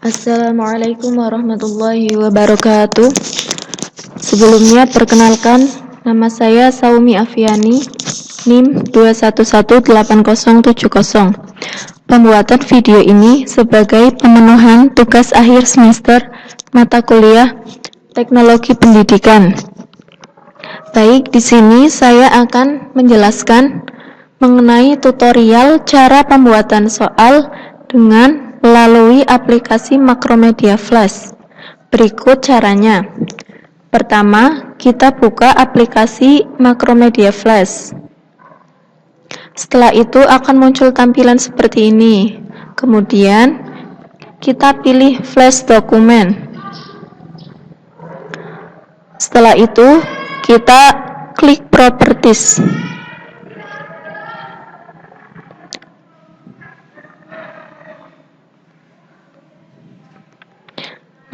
Assalamualaikum warahmatullahi wabarakatuh. Sebelumnya perkenalkan, nama saya Saumi Afiani, NIM 2118070. Pembuatan video ini sebagai pemenuhan tugas akhir semester mata kuliah Teknologi Pendidikan. Baik, di sini saya akan menjelaskan mengenai tutorial cara pembuatan soal dengan melalui aplikasi Makromedia Flash. Berikut caranya. Pertama, kita buka aplikasi Makromedia Flash. Setelah itu akan muncul tampilan seperti ini. Kemudian, kita pilih Flash dokumen. Setelah itu, kita klik Properties.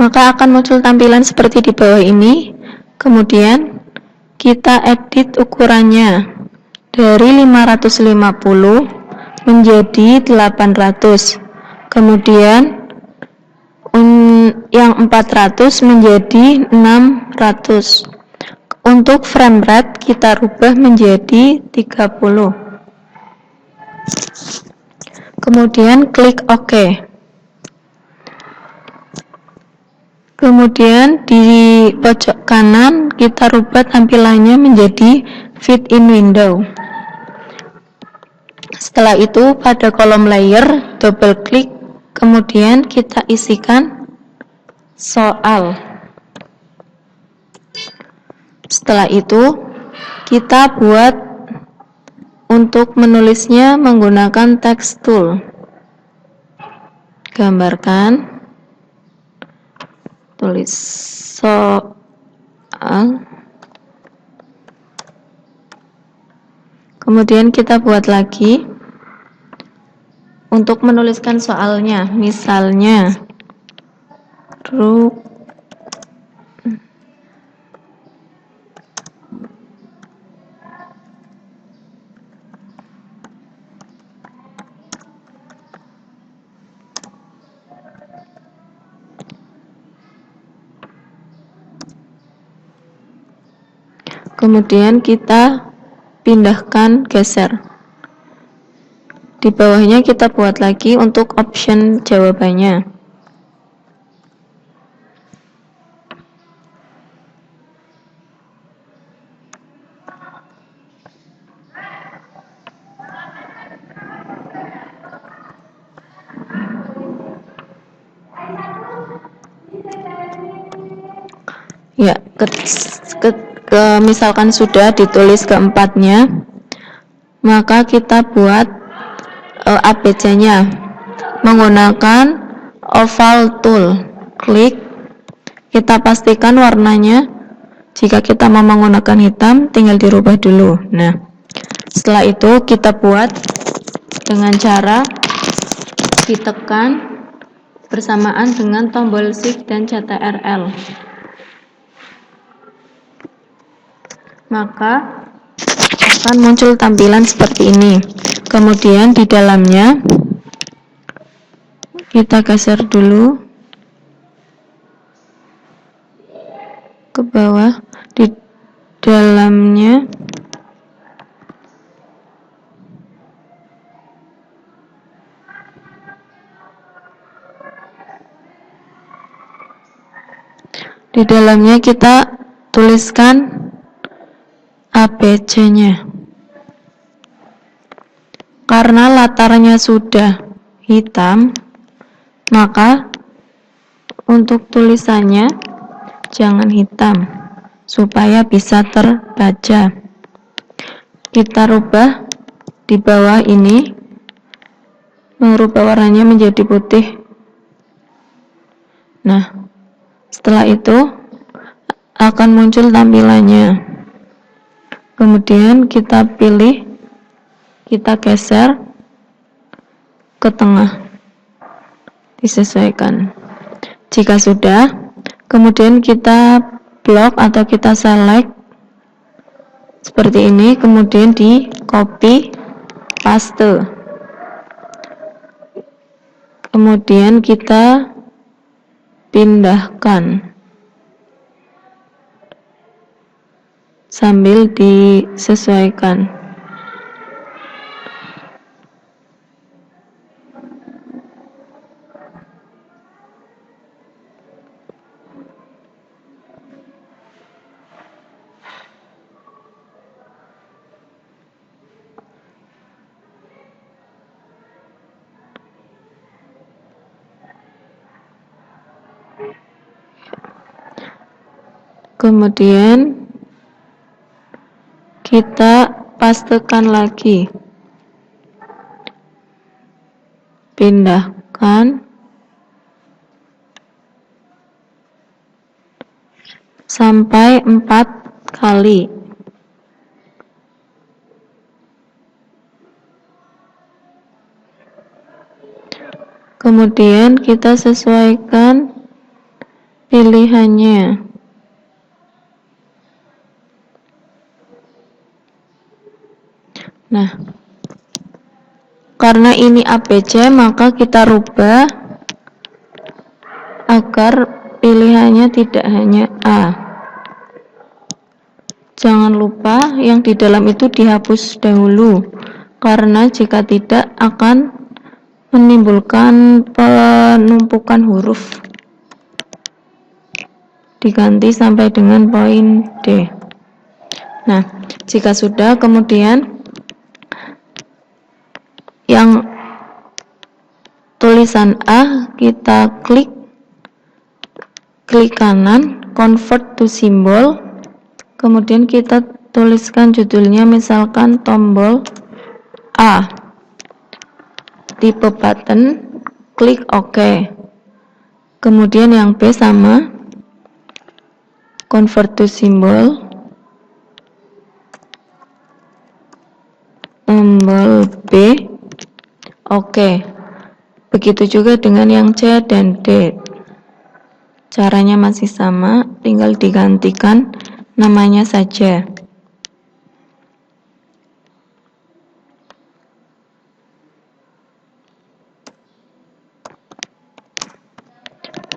Maka akan muncul tampilan seperti di bawah ini. Kemudian kita edit ukurannya dari 550 menjadi 800. Kemudian yang 400 menjadi 600. Untuk frame rate kita rubah menjadi 30. Kemudian klik OK. Kemudian di pojok kanan kita rubah tampilannya menjadi Fit in Window. Setelah itu pada kolom layer double klik, kemudian kita isikan soal. Setelah itu kita buat untuk menulisnya menggunakan text tool. Gambarkan, tulis soal. Kemudian kita buat lagi untuk menuliskan soalnya, misalnya kemudian kita pindahkan geser. Di bawahnya kita buat lagi untuk option jawabannya. Ya, misalkan sudah ditulis keempatnya, maka kita buat ABC-nya menggunakan oval tool. Klik, kita pastikan warnanya. Jika kita mau menggunakan hitam, tinggal dirubah dulu. Nah, setelah itu kita buat dengan cara ditekan bersamaan dengan tombol Shift dan Ctrl. Maka akan muncul tampilan seperti ini. Kemudian di dalamnya kita geser dulu ke bawah. Di dalamnya kita tuliskan ABC-nya. Karena latarnya sudah hitam, maka untuk tulisannya jangan hitam supaya bisa terbaca. Kita rubah di bawah ini, merubah warnanya menjadi putih. Nah, setelah itu akan muncul tampilannya. Kemudian kita pilih, kita geser ke tengah, disesuaikan. Jika sudah, kemudian kita blok atau kita select seperti ini, kemudian di copy paste. Kemudian kita pindahkan sambil disesuaikan. Kemudian kita pastekan lagi, pindahkan sampai 4 kali. Kemudian kita sesuaikan pilihannya. Nah, karena ini ABC, maka kita rubah agar pilihannya tidak hanya A. Jangan lupa yang di dalam itu dihapus dahulu, karena jika tidak akan menimbulkan penumpukan huruf. Diganti sampai dengan poin D. Nah, jika sudah, kemudian yang tulisan A kita klik kanan, convert to symbol, kemudian kita tuliskan judulnya, misalkan tombol A, tipe button, klik OK. Kemudian yang B sama, convert to symbol, tombol B, OK. Begitu juga dengan yang C dan D. Caranya masih sama, tinggal digantikan namanya saja.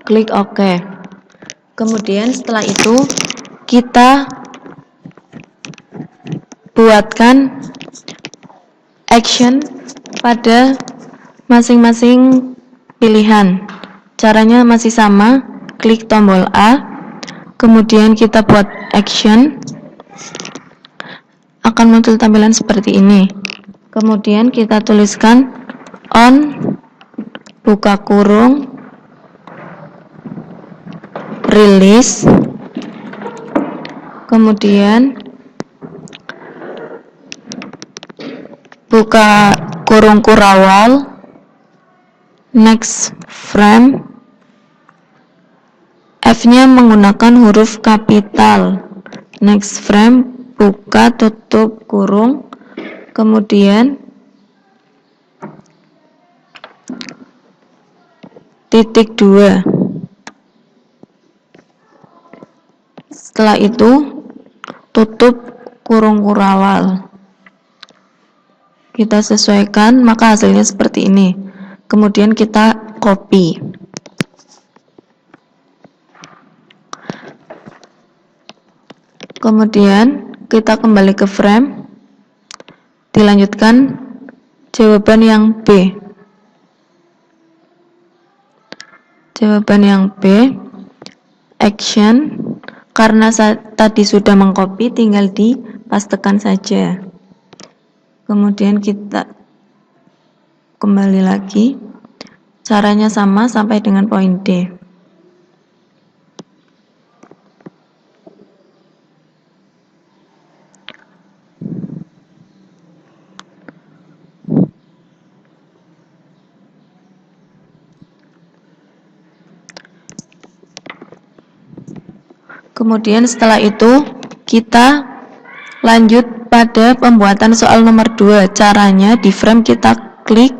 Klik OK. Kemudian setelah itu kita buatkan action pada masing-masing pilihan. Caranya masih sama, klik tombol A, kemudian kita buat action, akan muncul tampilan seperti ini. Kemudian kita tuliskan on, buka kurung, release, kemudian buka kurung kurawal, next frame, F-nya menggunakan huruf kapital, next frame, buka tutup kurung, kemudian titik 2. Setelah itu tutup kurung kurawal. Kita sesuaikan, maka hasilnya seperti ini. Kemudian kita copy. Kemudian kita kembali ke frame, dilanjutkan jawaban yang B. Jawaban yang B, action, karena tadi sudah mengcopy, tinggal dipastekan saja. Kemudian kita kembali lagi, caranya sama sampai dengan poin D. Kemudian setelah itu kita lanjut pada pembuatan soal nomor 2. Caranya di frame kita klik,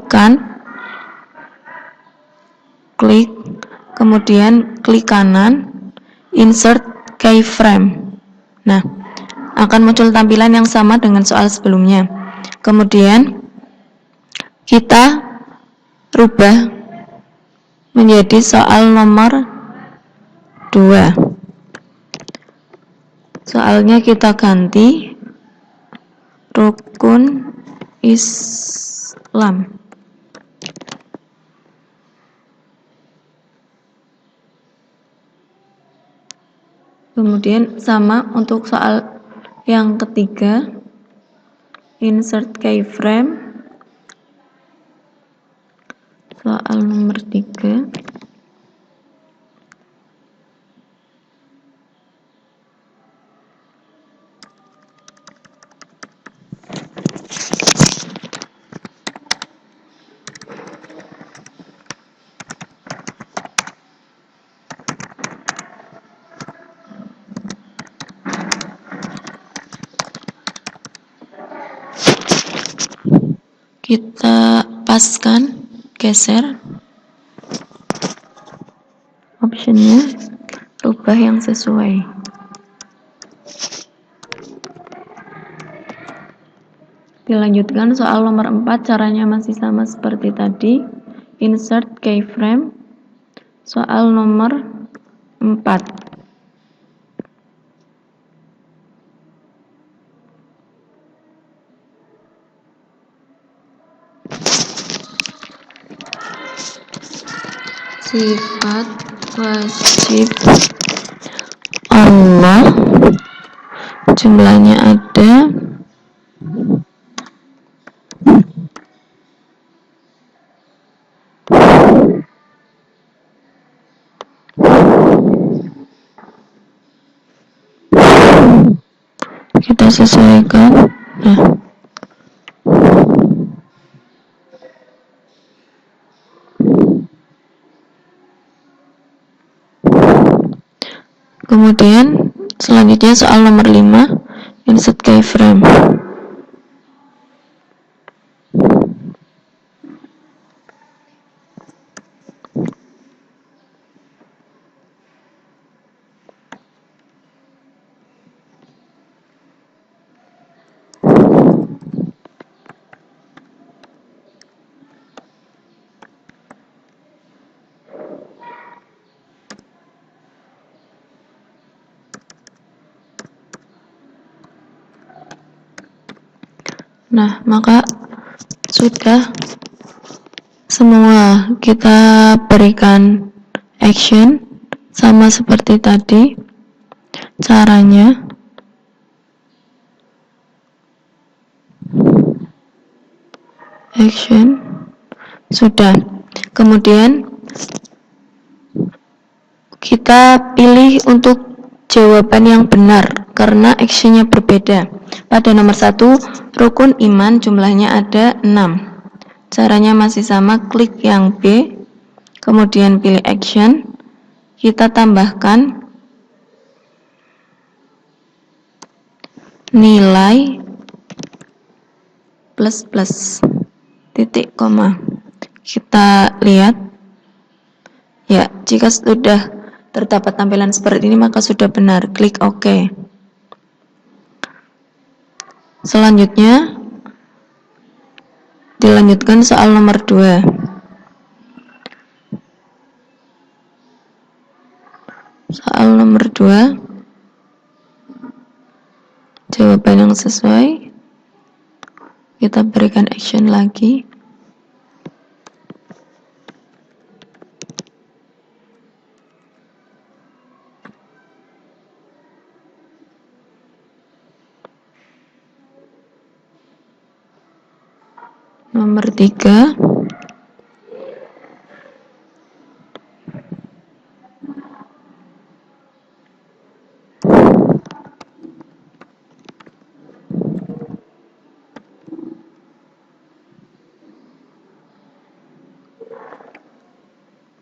kemudian klik kanan, insert keyframe. Nah, akan muncul tampilan yang sama dengan soal sebelumnya. Kemudian kita rubah menjadi soal nomor 2. Soalnya kita ganti rukun Islam. Kemudian sama untuk soal yang ketiga, insert keyframe. Soal nomor 3. Kita paskan, geser optionnya, rubah yang sesuai. Dilanjutkan soal nomor 4, caranya masih sama seperti tadi. Insert keyframe. Soal nomor 4. Sifat wajib Allah, jumlahnya ada kita sesuaikan. Nah, kemudian selanjutnya soal nomor 5, insert keyframe. Nah, maka sudah semua. Kita berikan action sama seperti tadi. Caranya action sudah. Kemudian kita pilih untuk jawaban yang benar karena actionnya berbeda. Pada nomor 1, rukun iman jumlahnya ada 6. Caranya masih sama, klik yang B, kemudian pilih action, kita tambahkan nilai plus titik koma. Kita lihat ya, jika sudah terdapat tampilan seperti ini maka sudah benar, klik OK. Selanjutnya dilanjutkan soal nomor 2. Soal nomor 2, jawaban yang sesuai, kita berikan action lagi. Nomor 3,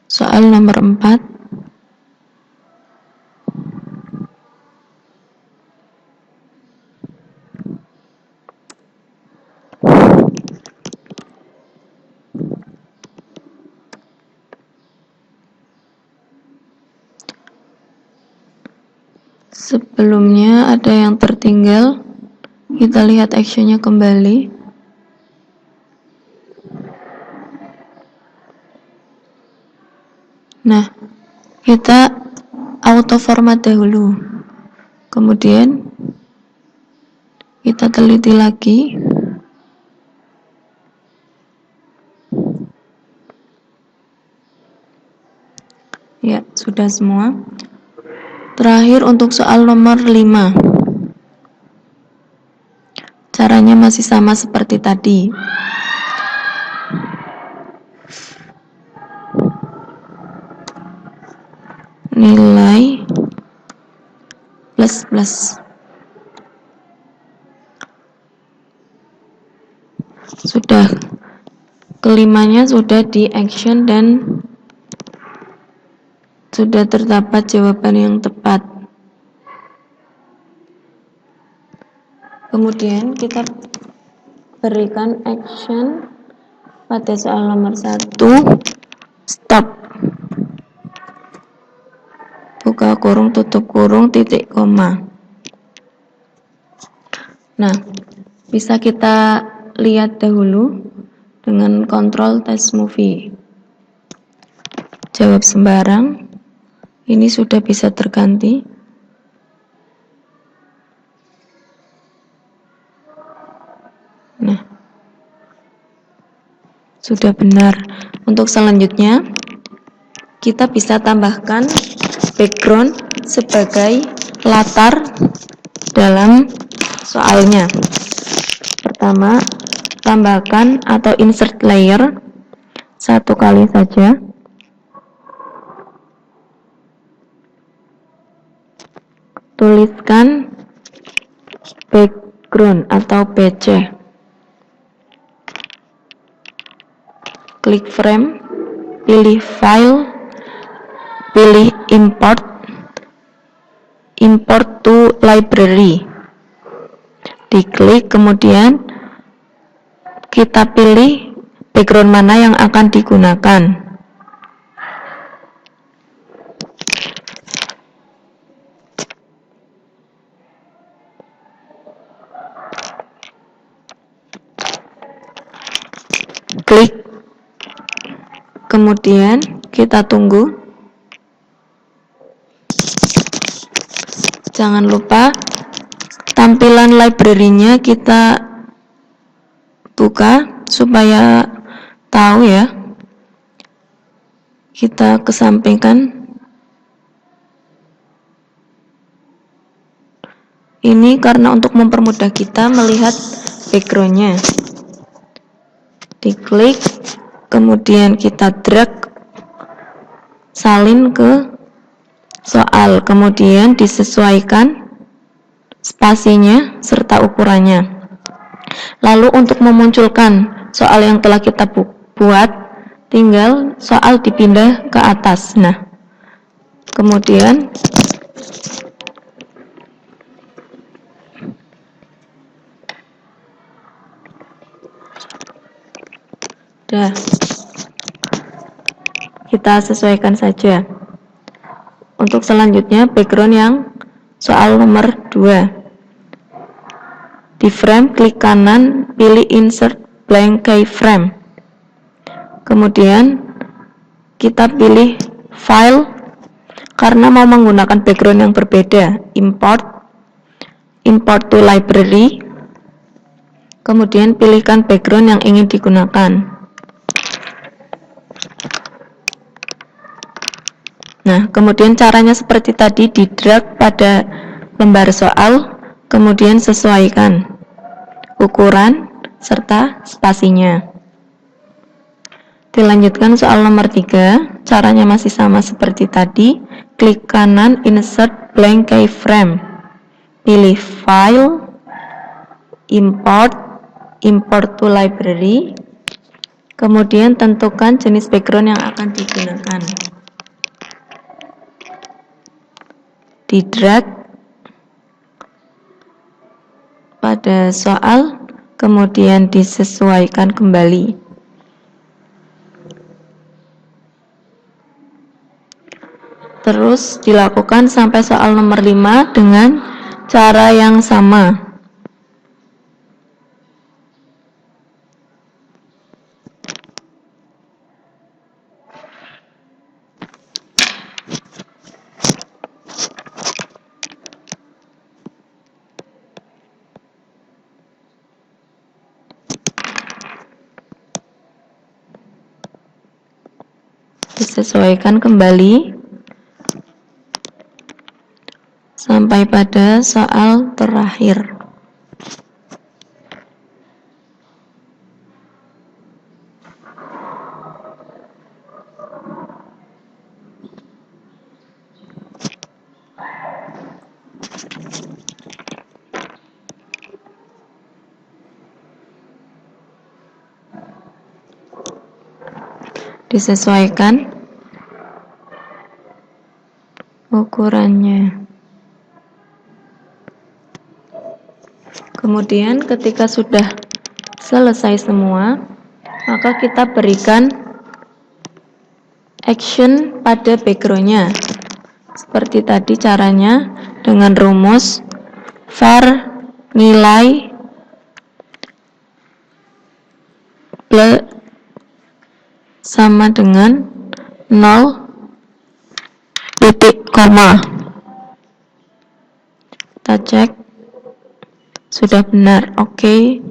soal nomor 4, sebelumnya ada yang tertinggal, kita lihat actionnya kembali. Nah, kita auto format dahulu. Kemudian kita teliti lagi. Ya, sudah semua. Terakhir untuk soal nomor 5. Caranya masih sama seperti tadi. Nilai plus. Sudah. Kelimanya sudah di action dan sudah terdapat jawaban yang tepat. Kemudian kita berikan action pada soal nomor 1. Stop. Buka kurung, tutup kurung, titik koma. Nah, bisa kita lihat dahulu dengan kontrol tes movie. Jawab sembarang. Ini sudah bisa terganti. Nah, sudah benar. Untuk selanjutnya, kita bisa tambahkan background sebagai latar dalam soalnya. Pertama, tambahkan atau insert layer 1 kali saja. Tuliskan background atau BC. Klik frame, pilih file, pilih import to library. Diklik, kemudian kita pilih background mana yang akan digunakan. Klik, kemudian kita tunggu. Jangan lupa tampilan library-nya kita buka supaya tahu ya. Kita kesampingkan. Ini karena untuk mempermudah kita melihat background-nya. Diklik, kemudian kita drag salin ke soal, kemudian disesuaikan spasinya serta ukurannya. Lalu untuk memunculkan soal yang telah kita buat, tinggal soal dipindah ke atas. Nah, kemudian kita sesuaikan saja. Untuk selanjutnya background yang soal nomor 2. Di frame, klik kanan, pilih insert blank keyframe. Kemudian kita pilih file karena mau menggunakan background yang berbeda. Import to library. Kemudian pilihkan background yang ingin digunakan. Nah, kemudian caranya seperti tadi, di drag pada lembar soal, kemudian sesuaikan ukuran serta spasinya. Dilanjutkan soal nomor 3, caranya masih sama seperti tadi. Klik kanan, insert blank keyframe. Pilih file, import to library. Kemudian tentukan jenis background yang akan digunakan. Di drag pada soal, kemudian disesuaikan kembali. Terus dilakukan sampai soal nomor 5 dengan cara yang sama. disesuaikan kembali sampai pada soal terakhir. Disesuaikan ukurannya. Kemudian ketika sudah selesai semua, maka kita berikan action pada background-nya. Seperti tadi caranya dengan rumus var nilai plus sama dengan 0 titik koma. Kita cek sudah benar. Oke.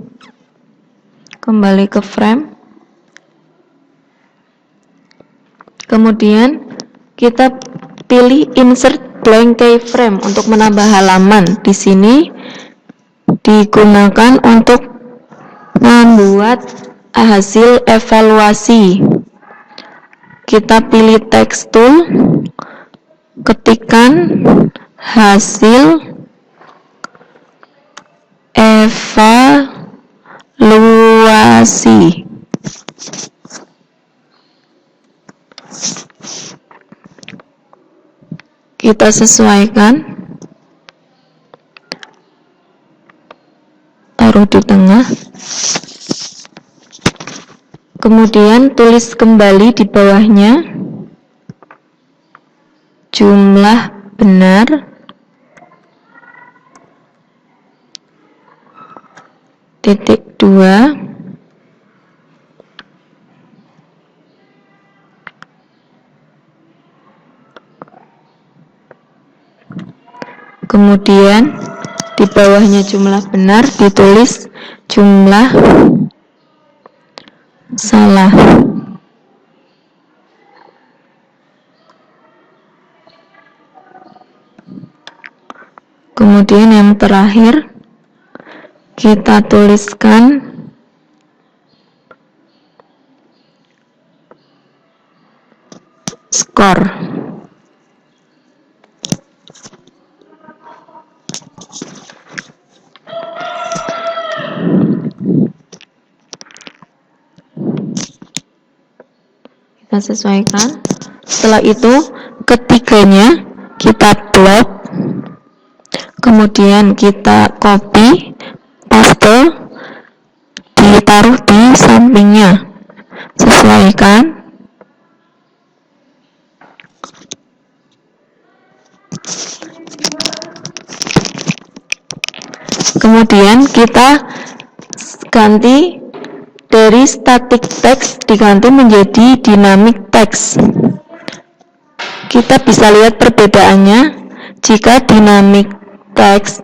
Kembali ke frame. Kemudian kita pilih insert blank keyframe untuk menambah halaman. Di sini digunakan untuk membuat hasil evaluasi. Kita pilih text tool, ketikkan hasil evaluasi. Kita sesuaikan, taruh di tengah. Kemudian tulis kembali di bawahnya jumlah benar titik 2 kemudian di bawahnya jumlah benar ditulis jumlah salah. Kemudian yang terakhir kita tuliskan skor. Kita sesuaikan. Setelah itu ketiganya kita blok, kemudian kita copy, paste, ditaruh di sampingnya. Sesuaikan. Kemudian kita ganti dari static text diganti menjadi dynamic text. Kita bisa lihat perbedaannya. Jika dynamic text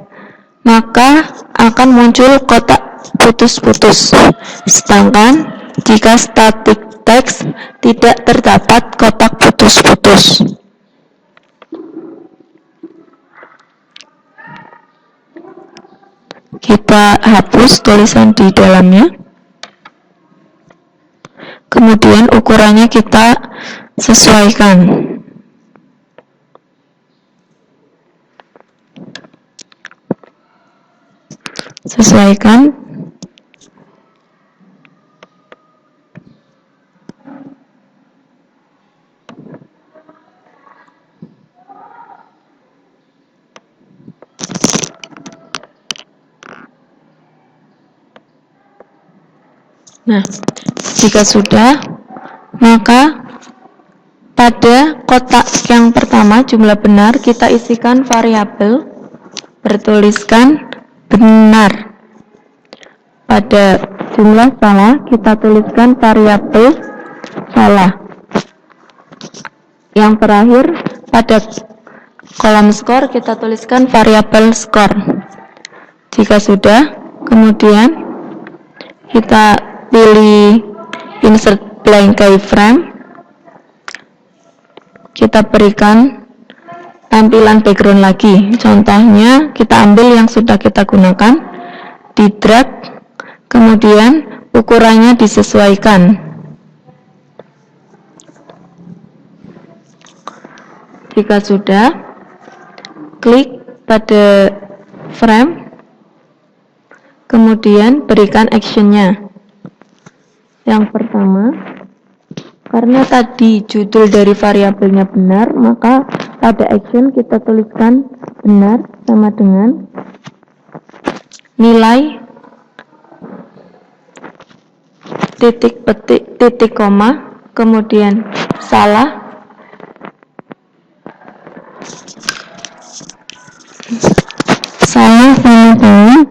maka akan muncul kotak putus-putus, sedangkan jika static text tidak terdapat kotak putus-putus. Kita hapus tulisan di dalamnya. Kemudian ukurannya kita sesuaikan. Sesuaikan. Nah, jika sudah, maka pada kotak yang pertama jumlah benar kita isikan variabel bertuliskan benar. Pada jumlah salah kita tuliskan variabel salah. Yang terakhir pada kolom skor kita tuliskan variabel skor. Jika sudah, kemudian kita pilih insert blank keyframe, kita berikan tampilan background lagi. Contohnya kita ambil yang sudah kita gunakan, di drag, kemudian ukurannya disesuaikan. Jika sudah, klik pada frame, kemudian berikan actionnya. Yang pertama, karena tadi judul dari variabelnya benar, maka pada action kita tuliskan benar sama dengan nilai titik koma, kemudian salah sama dengan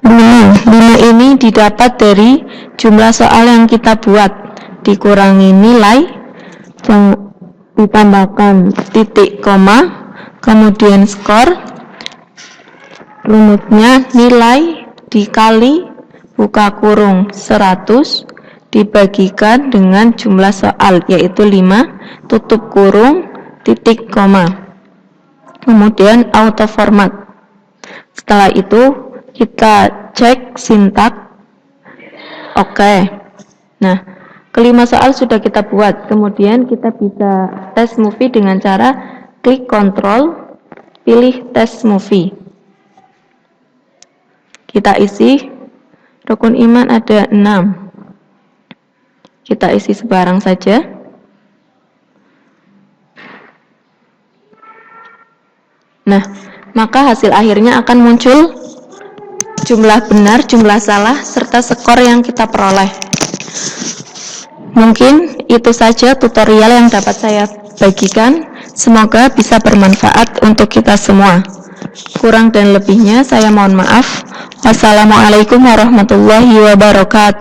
5 ini didapat dari jumlah soal yang kita buat, dikurangi nilai, ditambahkan titik koma, kemudian skor, rumusnya nilai dikali buka kurung 100 dibagikan dengan jumlah soal, yaitu 5, tutup kurung, titik koma, kemudian auto format. Setelah itu kita cek sintak. Oke. Nah, kelima soal sudah kita buat. Kemudian kita bisa tes movie dengan cara klik kontrol, pilih tes movie. Kita isi rukun iman ada 6. Kita isi sebarang saja. Nah, maka hasil akhirnya akan muncul jumlah benar, jumlah salah, serta skor yang kita peroleh. Mungkin itu saja tutorial yang dapat saya bagikan. Semoga bisa bermanfaat untuk kita semua. Kurang dan lebihnya saya mohon maaf. Wassalamualaikum warahmatullahi wabarakatuh.